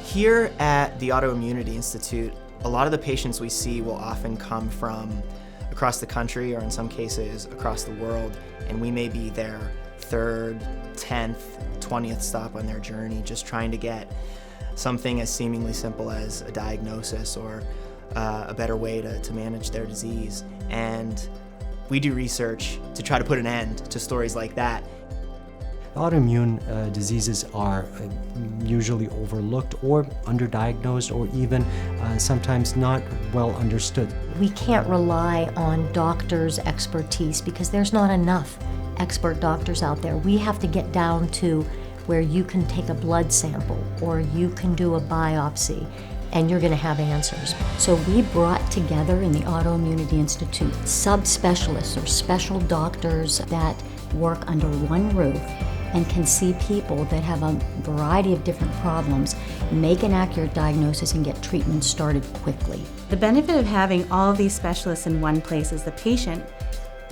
Here at the Autoimmunity Institute, a lot of the patients we see will often come from across the country, or in some cases across the world, and we may be their 3rd, 10th, 20th stop on their journey, just trying to get something as seemingly simple as a diagnosis or a better way to manage their disease. And we do research to try to put an end to stories like that. Autoimmune diseases are usually overlooked or underdiagnosed, or even sometimes not well understood. We can't rely on doctors' expertise because there's not enough expert doctors out there. We have to get down to where you can take a blood sample or you can do a biopsy and you're going to have answers. So we brought together in the Autoimmunity Institute subspecialists, or special doctors that work under one roof and can see people that have a variety of different problems, make an accurate diagnosis, and get treatment started quickly. The benefit of having all of these specialists in one place is the patient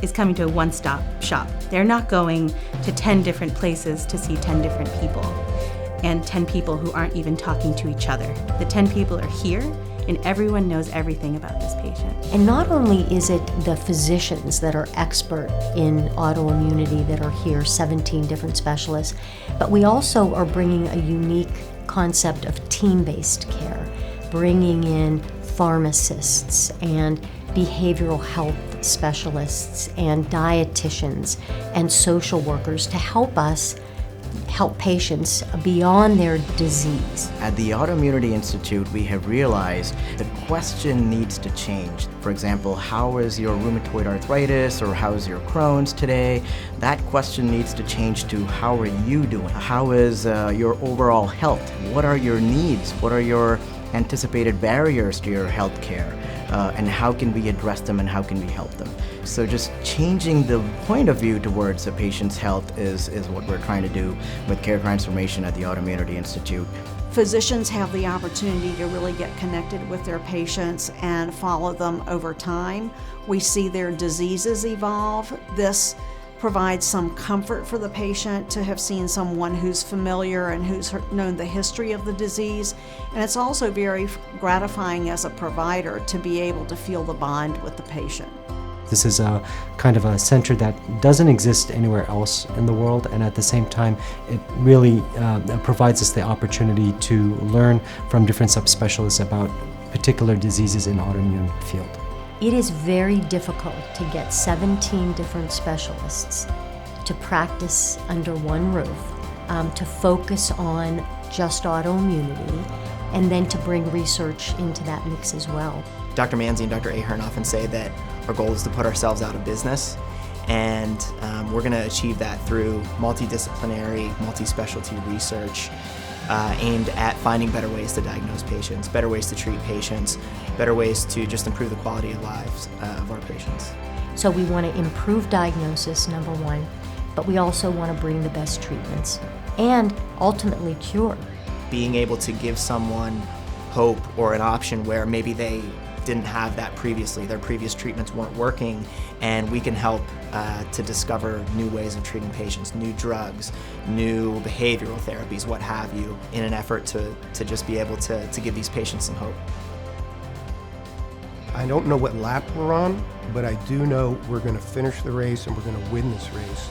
is coming to a one-stop shop. They're not going to 10 different places to see 10 different people, and 10 people who aren't even talking to each other. The 10 people are here, and everyone knows everything about this patient. And not only is it the physicians that are expert in autoimmunity that are here, 17 different specialists, but we also are bringing a unique concept of team-based care, bringing in pharmacists and behavioral health specialists and dietitians and social workers to help us help patients beyond their disease. At the Autoimmunity Institute, we have realized the question needs to change. For example, how is your rheumatoid arthritis, or how is your Crohn's today? That question needs to change to how are you doing? How is your overall health? What are your needs? What are your anticipated barriers to your health care? And how can we address them, and how can we help them? So just changing the point of view towards a patient's health is what we're trying to do with Care Transformation at the Autoimmunity Institute. Physicians have the opportunity to really get connected with their patients and follow them over time. We see their diseases evolve. This provides some comfort for the patient to have seen someone who's familiar and who's known the history of the disease. And it's also very gratifying as a provider to be able to feel the bond with the patient. This is a kind of a center that doesn't exist anywhere else in the world, and at the same time it really provides us the opportunity to learn from different subspecialists about particular diseases in the autoimmune field. It is very difficult to get 17 different specialists to practice under one roof, to focus on just autoimmunity, and then to bring research into that mix as well. Dr. Manzi and Dr. AHN often say that our goal is to put ourselves out of business, and we're going to achieve that through multidisciplinary, multi-specialty research aimed at finding better ways to diagnose patients, better ways to treat patients, better ways to just improve the quality of lives of our patients. So we want to improve diagnosis, number one, but we also want to bring the best treatments and ultimately cure. Being able to give someone hope or an option where maybe they didn't have that previously, their previous treatments weren't working, and we can help to discover new ways of treating patients, new drugs, new behavioral therapies, what have you, in an effort to just be able to give these patients some hope. I don't know what lap we're on, but I do know we're going to finish the race and we're going to win this race.